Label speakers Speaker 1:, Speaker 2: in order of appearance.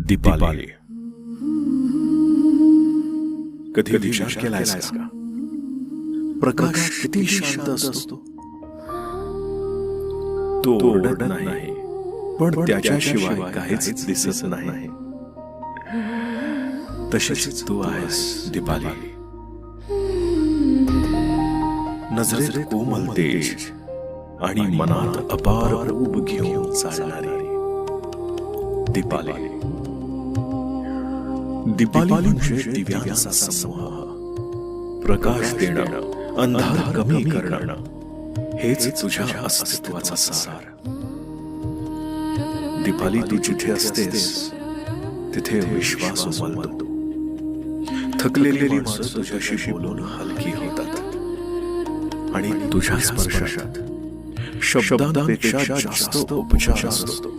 Speaker 1: दीपाली. कधी विचार केलायस का? प्रकाश किती शांत असतो. तो ओरडत नाही, पण त्याच्याशिवाय काहीच दिसत नाही. तशीच तू आहेस दीपाली. नजरेत कोमल तेज आणि मनात अपार ऊब घेऊन चालणारी दीपाली. दीपाली म्हणजे दिव्यांचा समूह. प्रकाश देणं, अंधार कमी करणं, हेच तुझ्या अस्तित्वाचा सार. दीपाली, तू जिथे असतेस तिथे विश्वास उमलतो. थकलेली माणसं तुझ्याशी बोलून हलकी होतात आणि तुझ्या स्पर्शात शब्दांपेक्षा जास्त उपचार असतो.